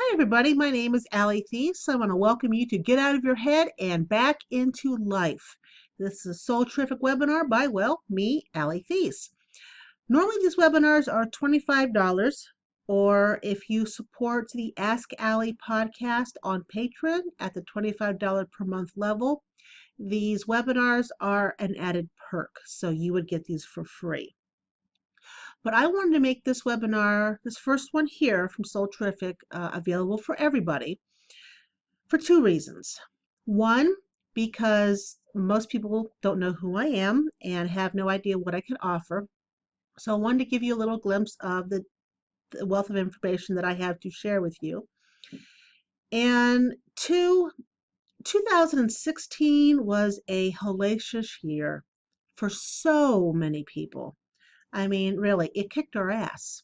Hi, everybody. My name is Allie Theiss. I want to welcome you to Get Out of Your Head and Back into Life. This is a Soul Terrific webinar by, well, me, Allie Theiss. Normally, these webinars are $25, or if you support the Ask Allie podcast on Patreon at the $25 per month level, these webinars are an added perk, so you would get these for free. But I wanted to make this webinar, this first one here from Soul Terrific, available for everybody for two reasons. One, because most people don't know who I am and have no idea what I can offer. So I wanted to give you a little glimpse of the wealth of information that I have to share with you. And two, 2016 was a hellacious year for so many people. I mean, really, it kicked our ass.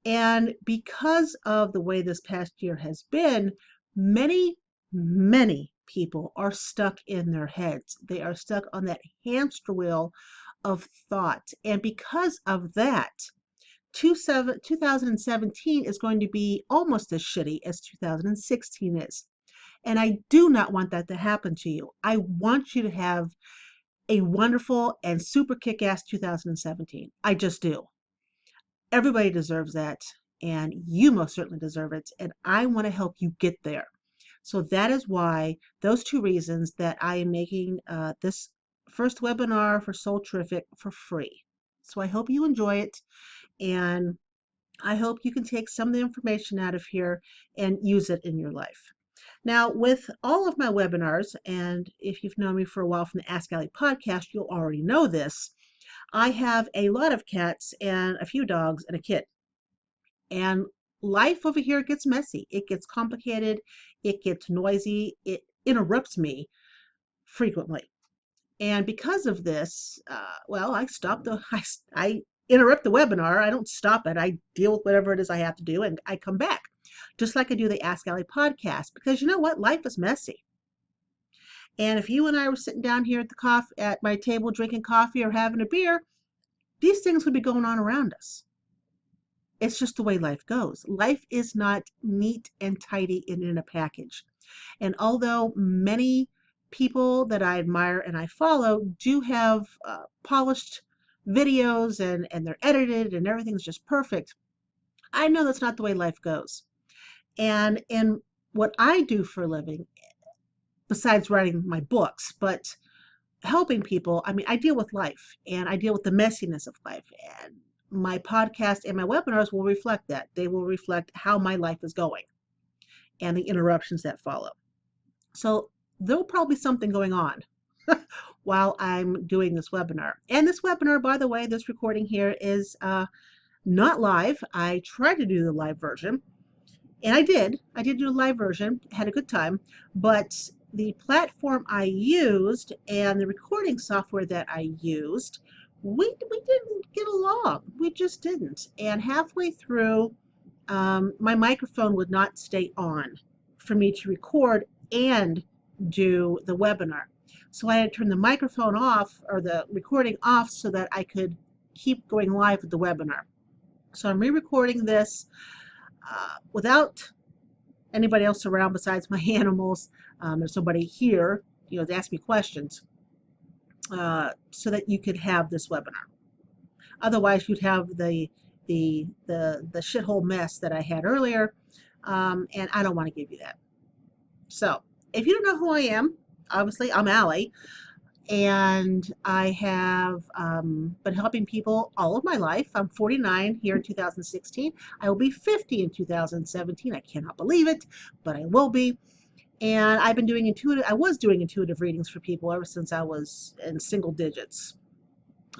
And because of the way this past year has been, many people are stuck in their heads. They are stuck on that hamster wheel of thought. And because of that, 2017 is going to be almost as shitty as 2016 is. And I do not want that to happen to you. I want you to have a wonderful and super kick-ass 2017. I just do. Everybody deserves that, and you most certainly deserve it, and I want to help you get there. So that is why, those two reasons, that I am making this first webinar for Soul Terrific for free. So I hope you enjoy it, and I hope you can take some of the information out of here and use it in your life. Now, with all of my webinars, and if you've known me for a while from the Ask Allie podcast, you'll already know this, I have a lot of cats and a few dogs and a kid. And life over here gets messy. It gets complicated. It gets noisy. It interrupts me frequently. And because of this, well, I interrupt the webinar. I don't stop it. I deal with whatever it is I have to do, and I come back, just like I do the Ask Allie podcast. Because you know what? Life is messy. And if you and I were sitting down here at my table drinking coffee or having a beer, these things would be going on around us. It's just the way life goes. Life is not neat and tidy and in a package. And although many people that I admire and I follow do have polished videos and they're edited and everything's just perfect, I know that's not the way life goes. And in what I do for a living, besides writing my books, but helping people, I mean, I deal with life and I deal with the messiness of life. And my podcast and my webinars will reflect that. They will reflect how my life is going and the interruptions that follow. So there'll probably be something going on while I'm doing this webinar. And this webinar, by the way, this recording here is not live. I tried to do the live version, and I did. I did do a live version, had a good time, but the platform I used and the recording software that I used, we didn't get along. We just didn't. And halfway through, my microphone would not stay on for me to record and do the webinar. So I had to turn the microphone off, or the recording off, so that I could keep going live with the webinar. So I'm re-recording this without anybody else around besides my animals. There's somebody here, to ask me questions, so that you could have this webinar. Otherwise, you'd have the shithole mess that I had earlier, and I don't want to give you that. So, if you don't know who I am, obviously I'm Allie, and I have been helping people all of my life. I'm 49 here in 2016. I will be 50 in 2017. I cannot believe it, but I will be. And I was doing intuitive readings for people ever since I was in single digits.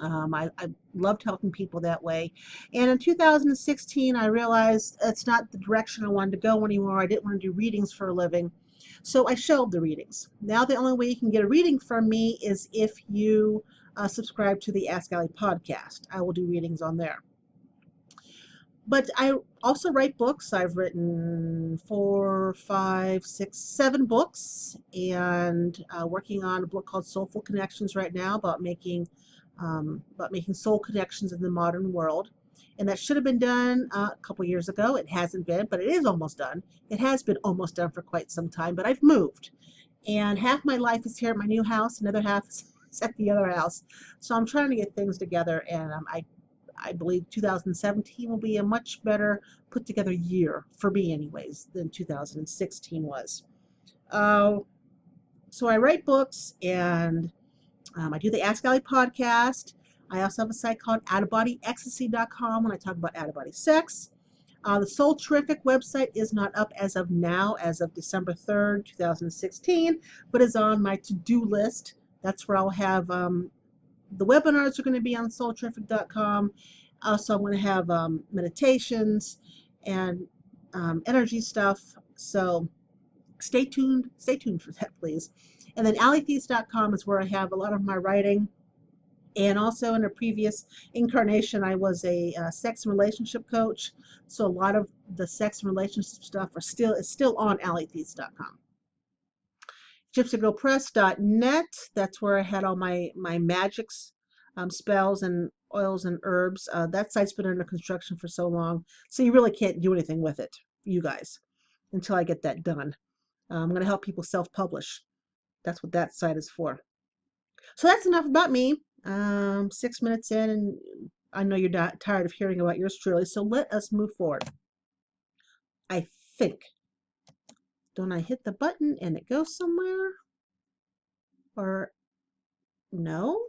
I loved helping people that way. And in 2016, I realized it's not the direction I wanted to go anymore. I didn't want to do readings for a living. So I shelved the readings. Now the only way you can get a reading from me is if you subscribe to the Ask Allie podcast. I will do readings on there. But I also write books. I've written 4, 5, 6, 7 books, and working on a book called Soulful Connections right now about making soul connections in the modern world. And that should have been done a couple years ago. It hasn't been, but it is almost done. It has been almost done for quite some time, but I've moved. And half my life is here at my new house, another half is at the other house. So I'm trying to get things together, and I believe 2017 will be a much better put together year for me, anyways, than 2016 was. Uh, so I write books, and I do the Ask Allie podcast. I also have a site called outofbodyecstasy.com when I talk about out of body sex. The Soul Terrific website is not up as of now, as of December 3rd, 2016, but is on my to-do list. That's where I'll have the webinars are going to be on soulterrific.com. Also, I'm going to have meditations and energy stuff. So stay tuned for that, please. And then AllieTheiss.com is where I have a lot of my writing. And also in a previous incarnation, I was a sex and relationship coach. So a lot of the sex and relationship stuff is still on AllieTheiss.com. GypsyGirlPress.net. That's where I had all my magics, spells, and oils and herbs. That site's been under construction for so long, so you really can't do anything with it, you guys, until I get that done. I'm going to help people self-publish. That's what that site is for. So that's enough about me. 6 minutes in, and I know you're not tired of hearing about yours truly, so let us move forward. I think. Don't I hit the button and it goes somewhere? Or no?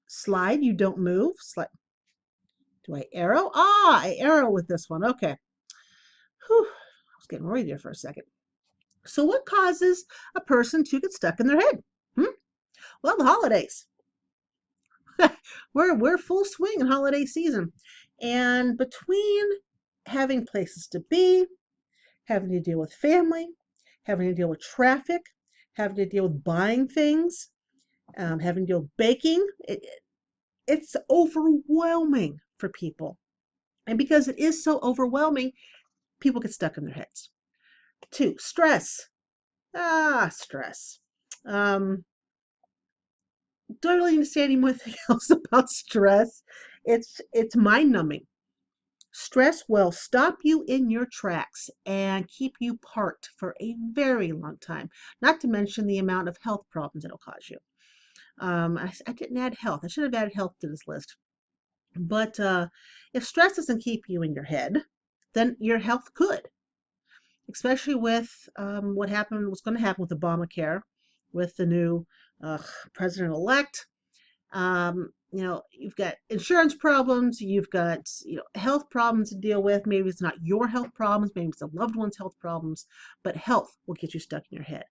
Slide, you don't move. Slide. Do I arrow? Ah, I arrow with this one. Okay. Whew. I was getting worried there for a second. So what causes a person to get stuck in their head? Well, the holidays. we're full swing in holiday season. And between having places to be, having to deal with family, having to deal with traffic, having to deal with buying things, having to deal with baking, it's overwhelming for people. And because it is so overwhelming, people get stuck in their heads. 2, stress. Stress. Do I really need to say anything else about stress? It's mind numbing. Stress will stop you in your tracks and keep you parked for a very long time. Not to mention the amount of health problems it'll cause you. I didn't add health. I should have added health to this list. But if stress doesn't keep you in your head, then your health could, especially with what's going to happen with Obamacare, with the new president-elect. You've got insurance problems, you've got health problems to deal with. Maybe it's not your health problems, maybe it's a loved one's health problems, but health will get you stuck in your head.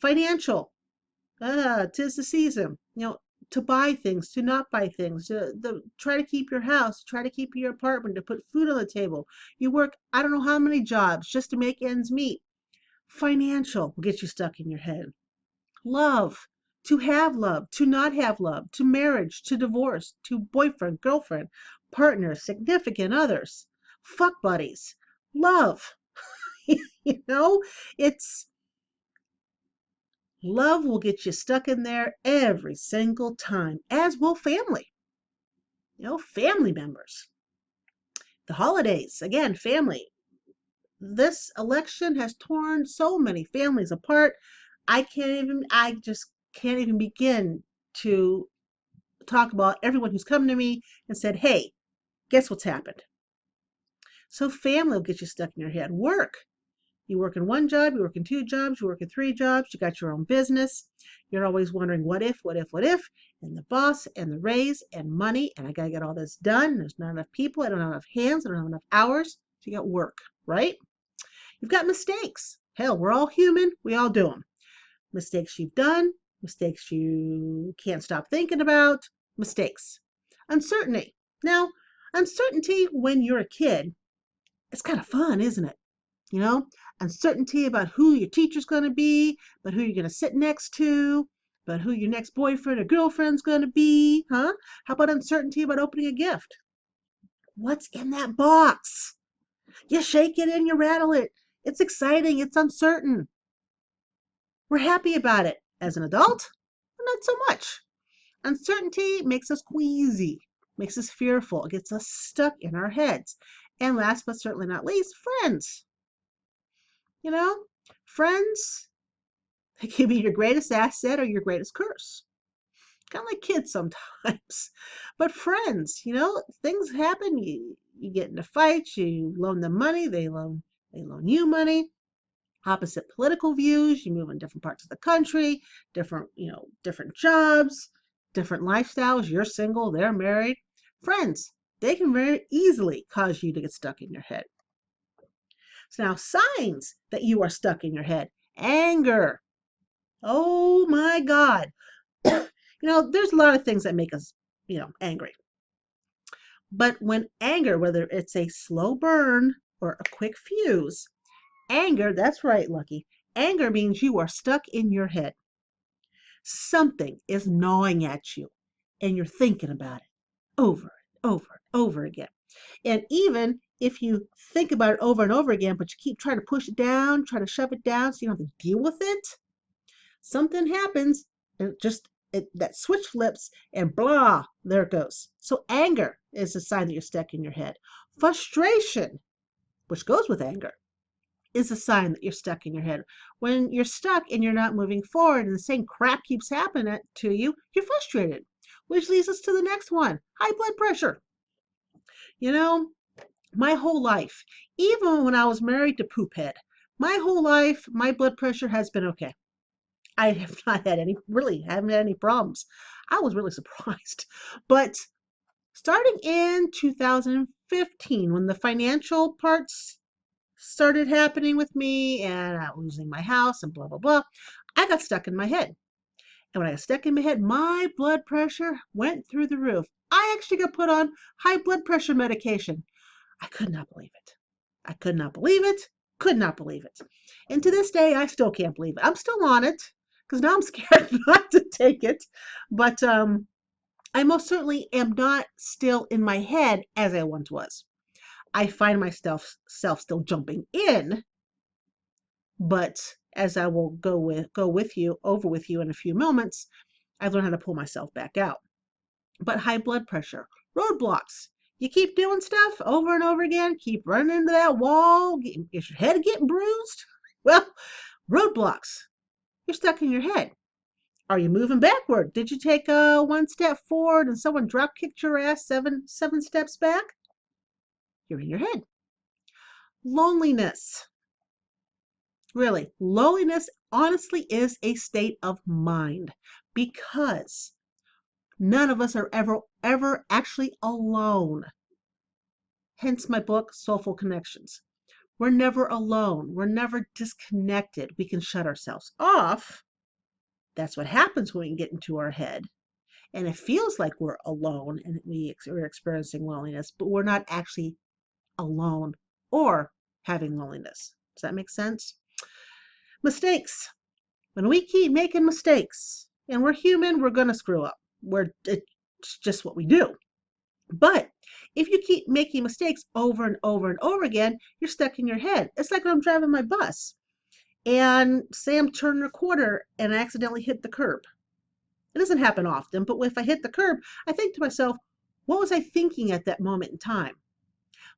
Financial, 'tis the season, to buy things, to not buy things, to try to keep your house, try to keep your apartment, to put food on the table. You work, I don't know how many jobs just to make ends meet. Financial will get you stuck in your head. Love, to have love, to not have love, to marriage, to divorce, to boyfriend, girlfriend, partner, significant others, fuck buddies, love. It's love will get you stuck in there every single time, as will family. Family members. The holidays, again, family. This election has torn so many families apart. I just can't even begin to talk about everyone who's come to me and said, hey, guess what's happened? So family will get you stuck in your head. Work. You work in one job, you work in 2 jobs, you work in 3 jobs, you got your own business. You're always wondering what if, and the boss and the raise and money, and I got to get all this done. There's not enough people, I don't have enough hands, I don't have enough hours. So you got work, right? You've got mistakes. Hell, we're all human, we all do them. Mistakes you've done, mistakes you can't stop thinking about, mistakes. Uncertainty. Now, uncertainty when you're a kid, it's kind of fun, isn't it? Uncertainty about who your teacher's going to be, about who you're going to sit next to, about who your next boyfriend or girlfriend's going to be, huh? How about uncertainty about opening a gift? What's in that box? You shake it and you rattle it. It's exciting. It's uncertain. We're happy about it. As an adult, not so much. Uncertainty makes us queasy. makes us fearful. It gets us stuck in our heads. And last but certainly not least, friends. You know, friends, they can be your greatest asset or your greatest curse. Kind of like kids sometimes. But friends, things happen. You get into fights, you loan them money, they loan you money. Opposite political views, you move in different parts of the country, different jobs, different lifestyles. You're single, they're married. Friends, they can very easily cause you to get stuck in your head. So now, signs that you are stuck in your head. Anger. Oh my God. There's a lot of things that make us, angry. But when anger, whether it's a slow burn or a quick fuse, anger, that's right, Lucky. Anger means you are stuck in your head. Something is gnawing at you and you're thinking about it over and over and over again. And even if you think about it over and over again, but you keep trying to push it down, try to shove it down so you don't have to deal with it, something happens and that switch flips and blah, there it goes. So anger is a sign that you're stuck in your head. Frustration, which goes with anger, is a sign that you're stuck in your head. When you're stuck and you're not moving forward and the same crap keeps happening to you, you're frustrated, which leads us to the next one, high blood pressure. My whole life, even when I was married to Poophead, my whole life, my blood pressure has been okay. I have not had haven't had any problems. I was really surprised. But starting in 2015, when the financial parts started happening with me and I was losing my house and blah, blah, blah, I got stuck in my head. And when I got stuck in my head, my blood pressure went through the roof. I actually got put on high blood pressure medication. I could not believe it. I could not believe it. Could not believe it. And to this day, I still can't believe it. I'm still on it because now I'm scared not to take it. But I most certainly am not still in my head as I once was. I find myself still jumping in, but as I will go with you in a few moments, I've learned how to pull myself back out. But high blood pressure, roadblocks. You keep doing stuff over and over again, keep running into that wall, is your head getting bruised? Well, roadblocks. You're stuck in your head. Are you moving backward? Did you take one step forward and someone drop kicked your ass seven steps back? You're in your head. Loneliness. Really, loneliness honestly is a state of mind because none of us are ever actually alone. Hence my book, Soulful Connections. We're never alone. We're never disconnected. We can shut ourselves off. That's what happens when we get into our head. And it feels like we're alone and we're experiencing loneliness, but we're not actually alone or having loneliness. Does that make sense? Mistakes. When we keep making mistakes, and we're human, we're going to screw up. It's just what we do. But if you keep making mistakes over and over and over again, you're stuck in your head. It's like when I'm driving my bus and say I'm turning a corner and I accidentally hit the curb. It doesn't happen often, but if I hit the curb, I think to myself, what was I thinking at that moment in time?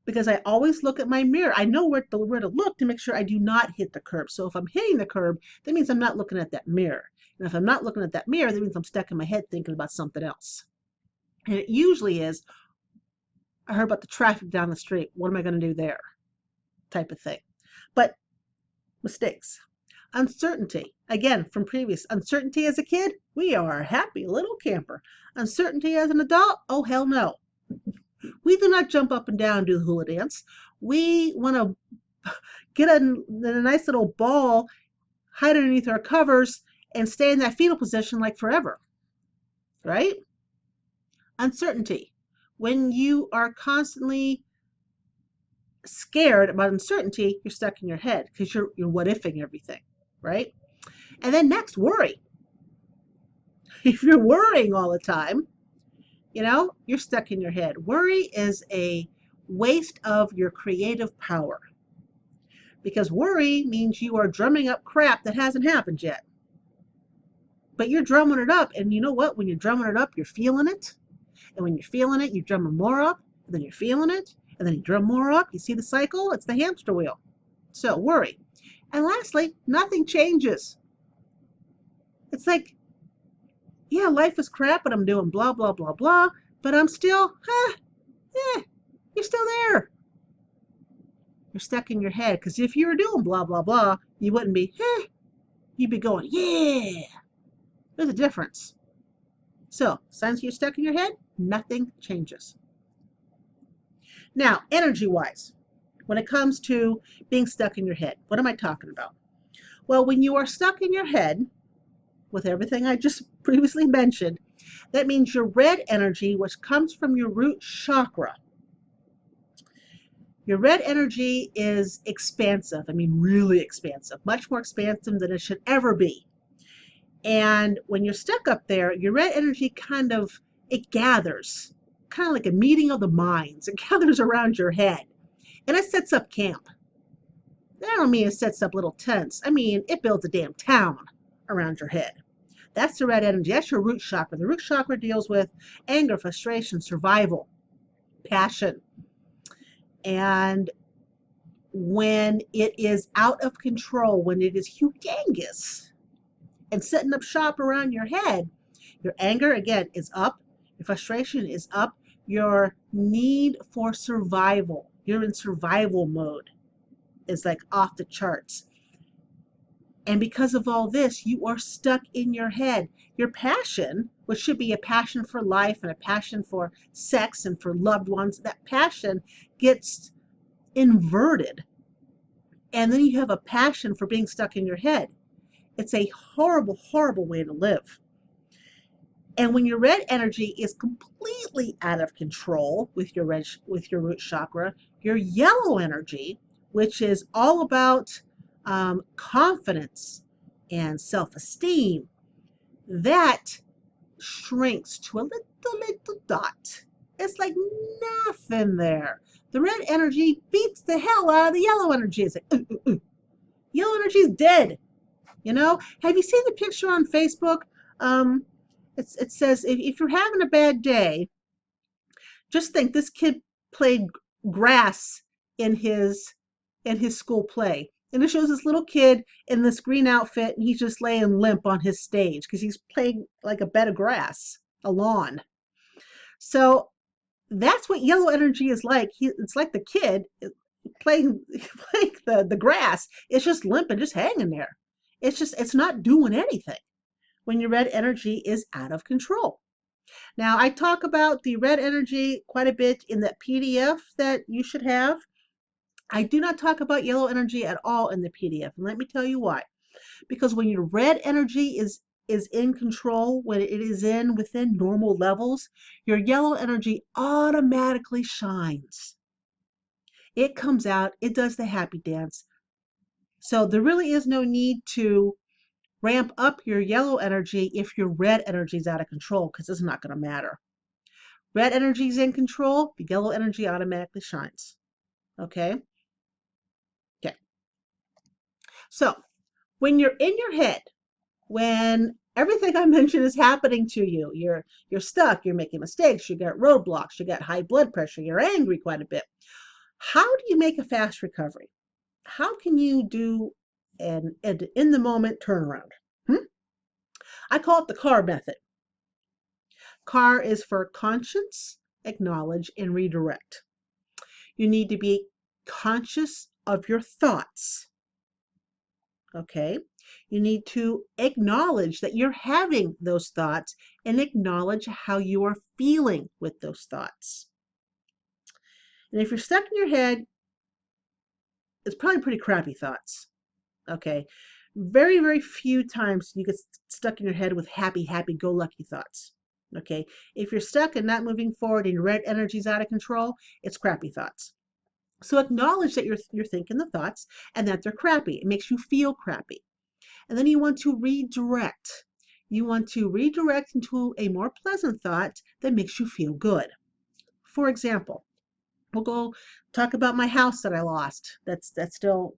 Because I always look at my mirror. I know where to look to make sure I do not hit the curb. So if I'm hitting the curb, that means I'm not looking at that mirror. And if I'm not looking at that mirror, that means I'm stuck in my head thinking about something else. And it usually is, I heard about the traffic down the street. What am I going to do there? Type of thing. But mistakes. Uncertainty. Again, from previous. Uncertainty as a kid, we are a happy little camper. Uncertainty as an adult, oh hell no. We do not jump up and down and do the hula dance. We want to get in a nice little ball, hide underneath our covers, and stay in that fetal position like forever. Right? Uncertainty. When you are constantly scared about uncertainty, you're stuck in your head because you're what-ifing everything, right? And then next, worry. If you're worrying all the time, you're stuck in your head. Worry is a waste of your creative power because worry means you are drumming up crap that hasn't happened yet. But you're drumming it up, and you know what? When you're drumming it up, you're feeling it. And when you're feeling it, you drum more up, and then you're feeling it, and then you drum more up. You see the cycle? It's the hamster wheel. So worry. And lastly, nothing changes. It's like, yeah, life is crap, and I'm doing blah, blah, blah, blah, but I'm still, you're still there. You're stuck in your head. Because if you were doing blah, blah, blah, you wouldn't be, you'd be going, yeah. There's a difference. So, since you're stuck in your head, nothing changes. Now, energy-wise, when it comes to being stuck in your head, what am I talking about? Well, when you are stuck in your head, with everything I just previously mentioned, that means your red energy, which comes from your root chakra. Your red energy is expansive. I mean, really expansive, much more expansive than it should ever be. And when you're stuck up there, your red energy it gathers, kind of like a meeting of the minds. It gathers around your head, and it sets up camp. I don't mean it sets up little tents. I mean, it builds a damn town around your head. That's the red energy. That's your root chakra. The root chakra deals with anger, frustration, survival, passion. And when it is out of control, when it is humongous and setting up shop around your head, your anger, again, is up. Your frustration is up. Your need for survival, you're in survival mode, is like off the charts. And because of all this, you are stuck in your head. Your passion, which should be a passion for life and a passion for sex and for loved ones, that passion gets inverted. And then you have a passion for being stuck in your head. It's a horrible, horrible way to live. And when your red energy is completely out of control with your root chakra, your yellow energy, which is all about confidence and self-esteem, that shrinks to a little dot. It's like nothing there. The red energy beats the hell out of the yellow energy. It's like, Yellow energy is dead. You know? Have you seen the picture on Facebook? It says if you're having a bad day, just think this kid played grass in his school play. And it shows this little kid in this green outfit, and he's just laying limp on his stage because he's playing like a bed of grass, a lawn. So that's what yellow energy is like. It's like the kid playing the grass. It's just limp and just hanging there. It's not doing anything when your red energy is out of control. Now, I talk about the red energy quite a bit in that PDF that you should have. I do not talk about yellow energy at all in the PDF, and let me tell you why. Because when your red energy is in control, when it is within normal levels, your yellow energy automatically shines. It comes out, it does the happy dance. So there really is no need to ramp up your yellow energy if your red energy is out of control, because it's not going to matter. Red energy is in control, the yellow energy automatically shines. Okay? Okay. So, when you're in your head, when everything I mentioned is happening to you, you're stuck, you're making mistakes, you got roadblocks, you got high blood pressure, you're angry quite a bit. How do you make a fast recovery? How can you do an in the moment turnaround? I call it the CAR method. CAR is for conscience, acknowledge, and redirect. You need to be conscious of your thoughts. Okay? You need to acknowledge that you're having those thoughts and acknowledge how you are feeling with those thoughts. And if you're stuck in your head, it's probably pretty crappy thoughts. Okay? Very, very few times you get stuck in your head with happy, happy-go-lucky thoughts. Okay? If you're stuck and not moving forward and your red energy is out of control, it's crappy thoughts. So acknowledge that you're thinking the thoughts and that they're crappy. It makes you feel crappy. And then you want to redirect. You want to redirect into a more pleasant thought that makes you feel good. For example, we'll go talk about my house that I lost. That still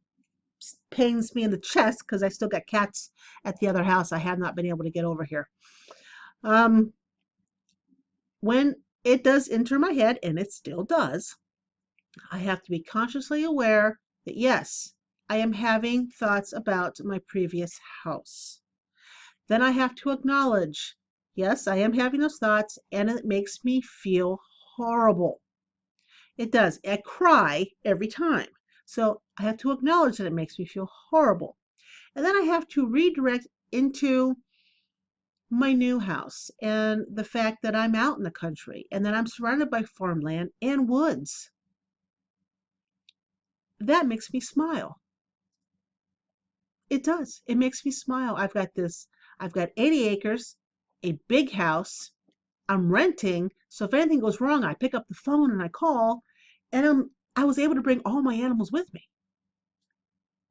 pains me in the chest because I still got cats at the other house. I have not been able to get over here. When it does enter my head, and it still does. I have to be consciously aware that yes, I am having thoughts about my previous house. Then I have to acknowledge, yes, I am having those thoughts, and it makes me feel horrible. It does. I cry every time. So I have to acknowledge that it makes me feel horrible. And then I have to redirect into my new house and the fact that I'm out in the country and that I'm surrounded by farmland and woods. That makes me smile. It does. It makes me smile. I've got 80 acres, a big house. I'm renting. So if anything goes wrong, I pick up the phone and I call, and I was able to bring all my animals with me.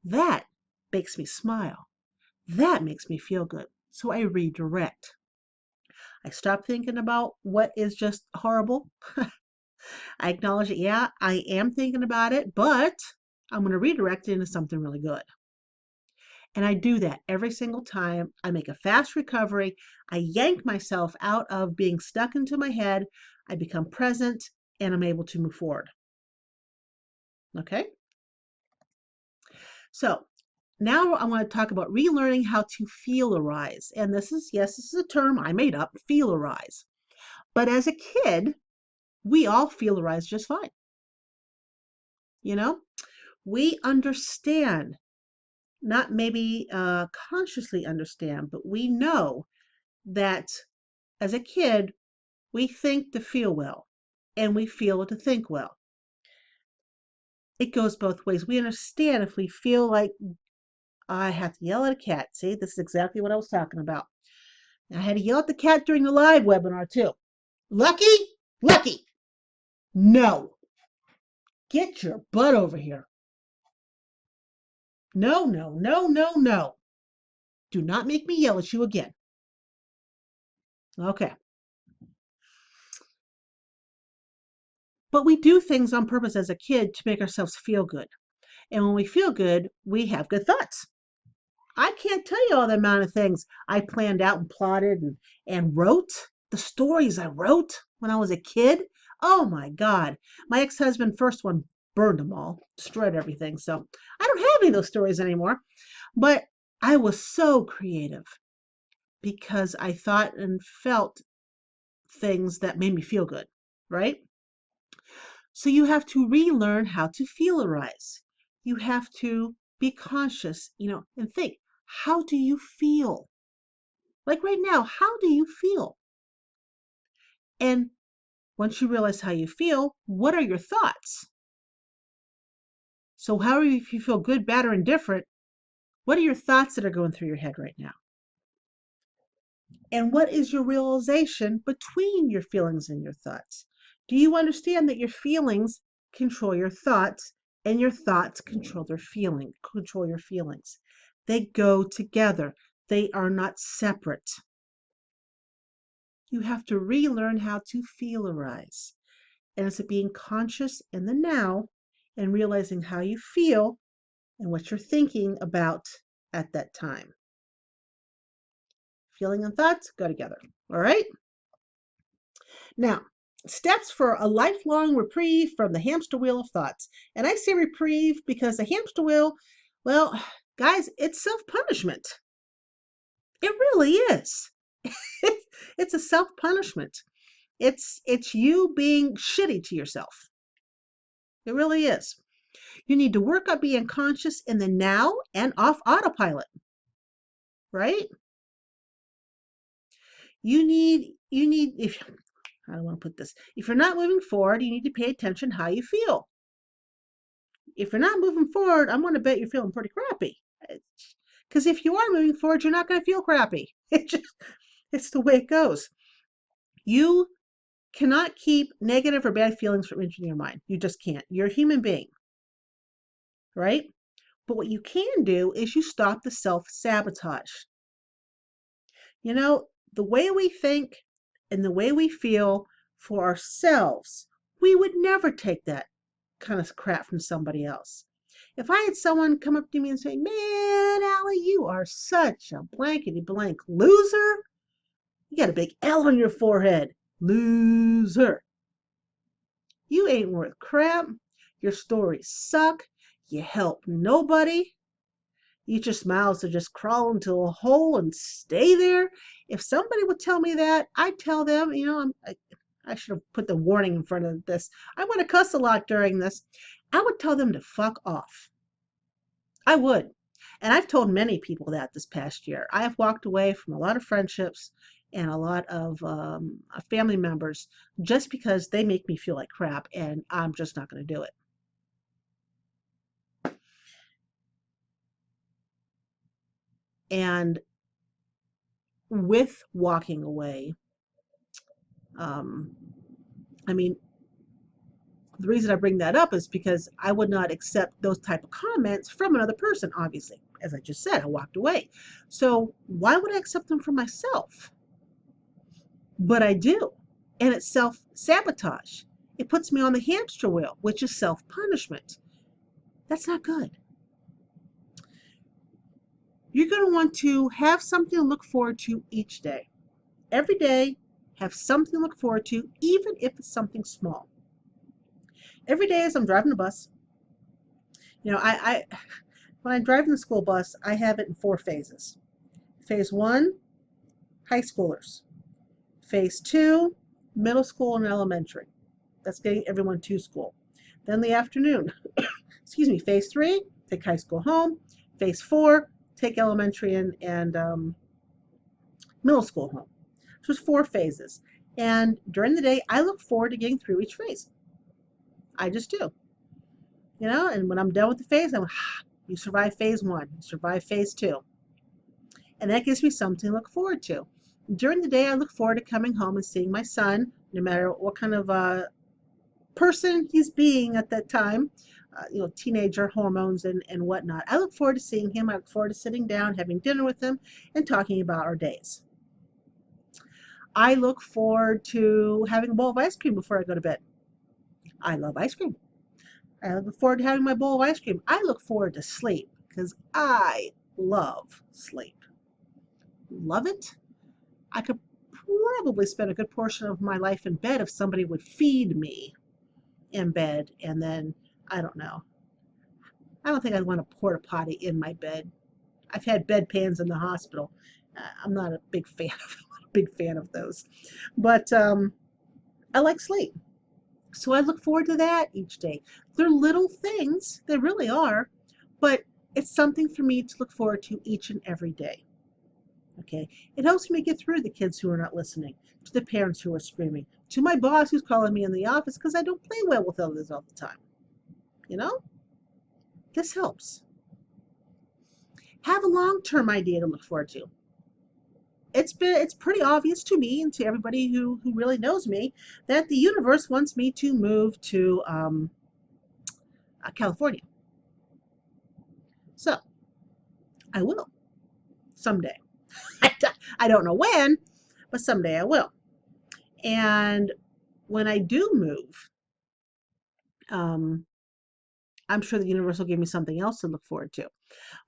That makes me smile. That makes me feel good. So I redirect. I stop thinking about what is just horrible. I acknowledge it. Yeah, I am thinking about it, but I'm going to redirect it into something really good. And I do that every single time. I make a fast recovery. I yank myself out of being stuck into my head. I become present and I'm able to move forward. Okay? So now I want to talk about relearning how to feelerize. And this is, yes, this is a term I made up, feelerize. But as a kid, we all feelerize just fine. You know, we understand, not maybe consciously understand, but we know that as a kid, we think to feel well and we feel to think well. It goes both ways. We understand if we feel like I have to yell at a cat. See, this is exactly what I was talking about. I had to yell at the cat during the live webinar too. Lucky, Lucky, no, get your butt over here. No, no, no, no, no. Do not make me yell at you again. Okay. But we do things on purpose as a kid to make ourselves feel good. And when we feel good, we have good thoughts. I can't tell you all the amount of things I planned out and plotted and wrote. The stories I wrote when I was a kid. Oh my God. My ex-husband, first one, burned them all, destroyed everything. So I don't have any of those stories anymore. But I was so creative because I thought and felt things that made me feel good, right? So you have to relearn how to feelerize. You have to be conscious, and think, how do you feel? Like right now, how do you feel? And once you realize how you feel, what are your thoughts? So however if you feel good, bad, or indifferent, what are your thoughts that are going through your head right now? And what is your realization between your feelings and your thoughts? Do you understand that your feelings control your thoughts and your thoughts control control your feelings? They go together. They are not separate. You have to relearn how to feelerize. And it's being conscious in the now and realizing how you feel and what you're thinking about at that time. Feeling and thoughts go together. All right? Now, steps for a lifelong reprieve from the hamster wheel of thoughts. And I say reprieve because the hamster wheel, well, guys, it's self-punishment. It really is. It's a self-punishment. It's you being shitty to yourself. It really is. You need to work on being conscious in the now and off autopilot, right? If I don't want to put this, if you're not moving forward, you need to pay attention how you feel. If you're not moving forward, I'm going to bet you're feeling pretty crappy. Because if you are moving forward, you're not going to feel crappy. It's the way it goes. You cannot keep negative or bad feelings from entering your mind. You just can't. You're a human being, right? But what you can do is you stop the self-sabotage. The way we think and the way we feel for ourselves, we would never take that kind of crap from somebody else. If I had someone come up to me and say, man, Allie, you are such a blankety blank loser. You got a big L on your forehead. Loser. You ain't worth crap. Your stories suck. You help nobody. You just mouths to just crawl into a hole and stay there. If somebody would tell me that, I'd tell them, I should have put the warning in front of this. I would have cussed a lot during this. I would tell them to fuck off. I would. And I've told many people that this past year. I have walked away from a lot of friendships and a lot of family members just because they make me feel like crap and I'm just not going to do it. And with walking away, um, I mean, the reason I bring that up is because I would not accept those type of comments from another person, obviously. As I just said, I walked away. So why would I accept them for myself? But I do. And it's self-sabotage. It puts me on the hamster wheel, which is self-punishment. That's not good. You're going to want to have something to look forward to each day. Every day, have something to look forward to, even if it's something small. Every day as I'm driving the bus, I when I'm driving the school bus, I have it in 4 phases. Phase 1, high schoolers. Phase 2, middle school and elementary. That's getting everyone to school. Then the afternoon, phase 3, take high school home. Phase 4, take elementary and middle school home. So it's 4 phases. And during the day, I look forward to getting through each phase. I just do. And when I'm done with the phase, you survive phase 1, you survive phase 2. And that gives me something to look forward to. During the day, I look forward to coming home and seeing my son, no matter what kind of person he's being at that time, teenager hormones and whatnot. I look forward to seeing him. I look forward to sitting down, having dinner with him, and talking about our days. I look forward to having a bowl of ice cream before I go to bed. I love ice cream. I look forward to having my bowl of ice cream. I look forward to sleep because I love sleep. Love it. I could probably spend a good portion of my life in bed if somebody would feed me in bed, and then I don't know. I don't think I'd want a porta potty in my bed. I've had bedpans in the hospital. I'm not a big fan of those. But I like sleep. So I look forward to that each day. They're little things, they really are, but it's something for me to look forward to each and every day. Okay, it helps me get through the kids who are not listening, to the parents who are screaming, to my boss who's calling me in the office because I don't play well with others all the time. This helps. Have a long-term idea to look forward to. It's pretty obvious to me and to everybody who really knows me that the universe wants me to move to California. So I will someday. I don't know when, but someday I will. And when I do move, I'm sure the universe will give me something else to look forward to.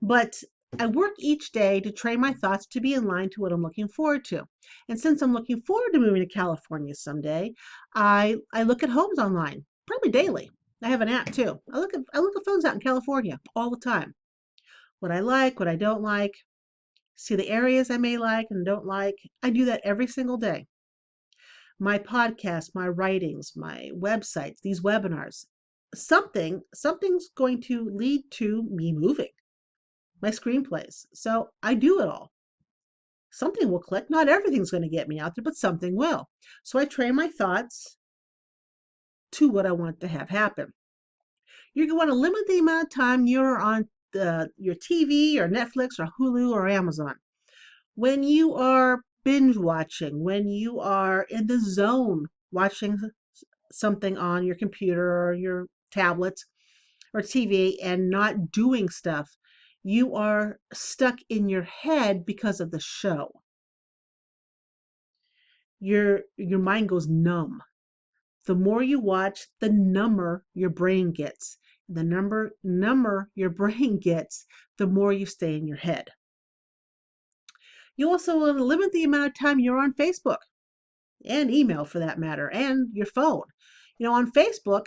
But I work each day to train my thoughts to be in line to what I'm looking forward to. And since I'm looking forward to moving to California someday, I look at homes online, probably daily. I have an app too. I look at phones out in California all the time. What I like, what I don't like, see the areas I may like and don't like. I do that every single day. My podcasts, my writings, my websites, these webinars, something's going to lead to me moving. My screenplays. So I do it all. Something will click. Not everything's going to get me out there, but something will. So I train my thoughts to what I want to have happen. You're going to want to limit the amount of time you're on your TV or Netflix or Hulu or Amazon. When you are binge watching, when you are in the zone watching something on your computer or your tablet or TV and not doing stuff, you are stuck in your head because of the show. Your mind goes numb. The more you watch, the number your brain gets. The number your brain gets, the more you stay in your head. You also want to limit the amount of time you're on Facebook. and email for that matter, and your phone. On Facebook,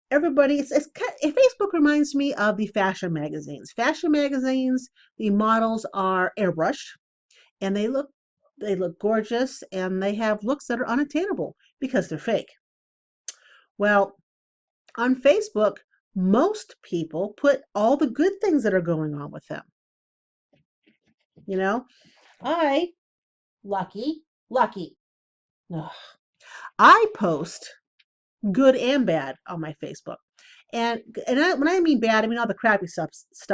everybody, Facebook reminds me of the fashion magazines. Fashion magazines, the models are airbrushed and they look gorgeous and they have looks that are unattainable because they're fake. Well, on Facebook, most people put all the good things that are going on with them. You know, I, lucky. Ugh, I post good and bad on my Facebook. When I mean bad, I mean all the crappy stuff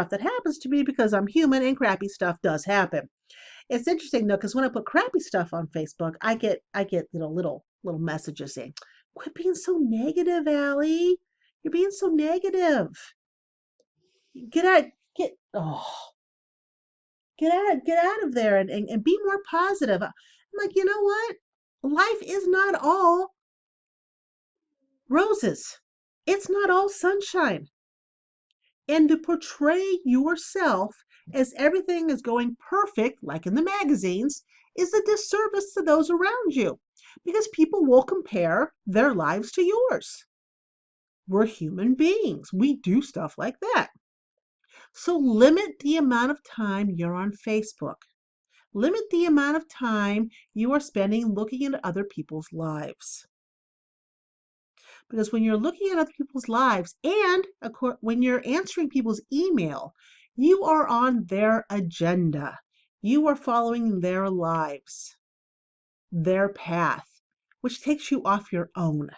that happens to me because I'm human and crappy stuff does happen. It's interesting though, because when I put crappy stuff on Facebook, I get little messages saying, "Quit being so negative, Allie. You're being so negative. Get out, get out of there and be more positive." I'm like, you know what? Life is not all roses. It's not all sunshine. And to portray yourself as everything is going perfect, like in the magazines, is a disservice to those around you because people will compare their lives to yours. We're human beings. We do stuff like that. So limit the amount of time you're on Facebook. Limit the amount of time you are spending looking into other people's lives. Because when you're looking at other people's lives and when you're answering people's email, you are on their agenda. You are following their lives, their path, which takes you off your own.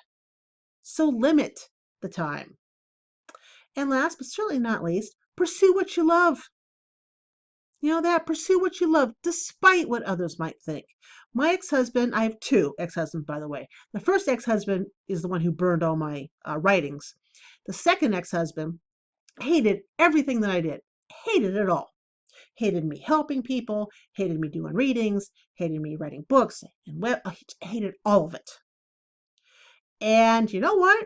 So limit the time. And last but certainly not least, pursue what you love. Pursue what you love despite what others might think. My ex-husband, I have two ex-husbands, by the way. The first ex-husband is the one who burned all my writings. The second ex-husband hated everything that I did, hated it all. Hated me helping people, hated me doing readings, hated me writing books, and hated all of it. And you know what?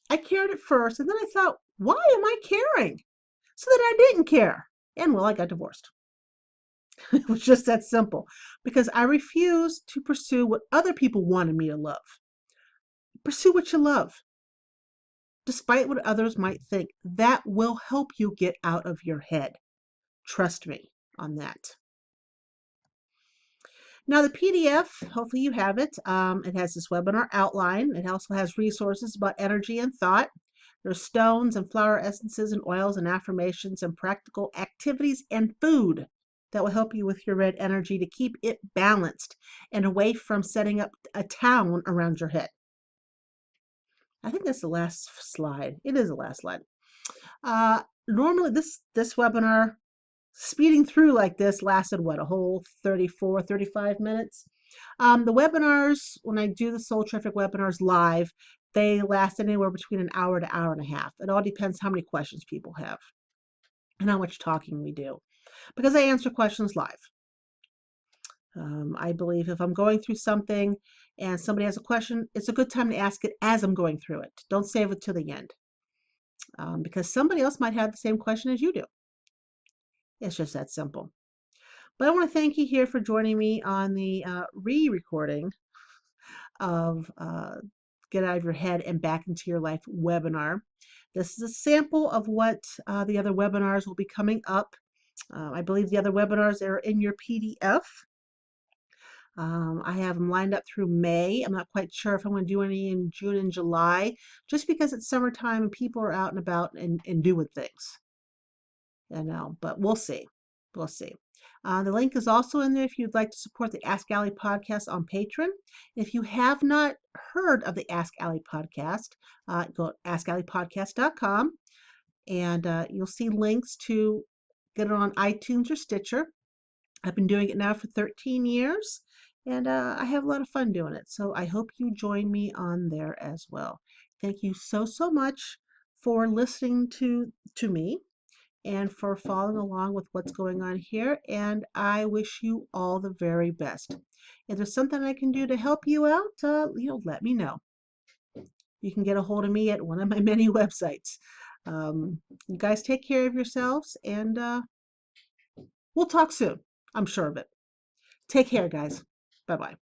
I cared at first, and then I thought, why am I caring? So that I didn't care. And well, I got divorced. It was just that simple because I refused to pursue what other people wanted me to love. Pursue what you love, despite what others might think. That will help you get out of your head. Trust me on that. Now, the PDF, hopefully you have it. It has this webinar outline. It also has resources about energy and thought. There's stones and flower essences and oils and affirmations and practical activities and food that will help you with your red energy to keep it balanced and away from setting up a town around your head. I think that's the last slide. It is the last slide. Normally, this webinar, speeding through like this, lasted what, a whole 34, 35 minutes. The webinars, when I do the Soul Traffic webinars live, they last anywhere between an hour to hour and a half. It all depends how many questions people have and how much talking we do, because I answer questions live. I believe if I'm going through something and somebody has a question, it's a good time to ask it as I'm going through it. Don't save it to the end, because somebody else might have the same question as you do. It's just that simple. But I want to thank you here for joining me on the re-recording of Get Out of Your Head and Back into Your Life webinar. This is a sample of what the other webinars will be coming up. I believe the other webinars are in your PDF. I have them lined up through May. I'm not quite sure if I'm going to do any in June and July, just because it's summertime and people are out and about and doing things. But we'll see. We'll see. The link is also in there if you'd like to support the Ask Allie podcast on Patreon. If you have not heard of the Ask Allie podcast, go to askalliepodcast.com and you'll see links to get it on iTunes or Stitcher. I've been doing it now for 13 years and I have a lot of fun doing it. So I hope you join me on there as well. Thank you so, so much for listening to me and for following along with what's going on here. And I wish you all the very best. If there's something I can do to help you out, let me know. You can get a hold of me at one of my many websites. You guys take care of yourselves, and we'll talk soon. I'm sure of it. Take care, guys. Bye-bye.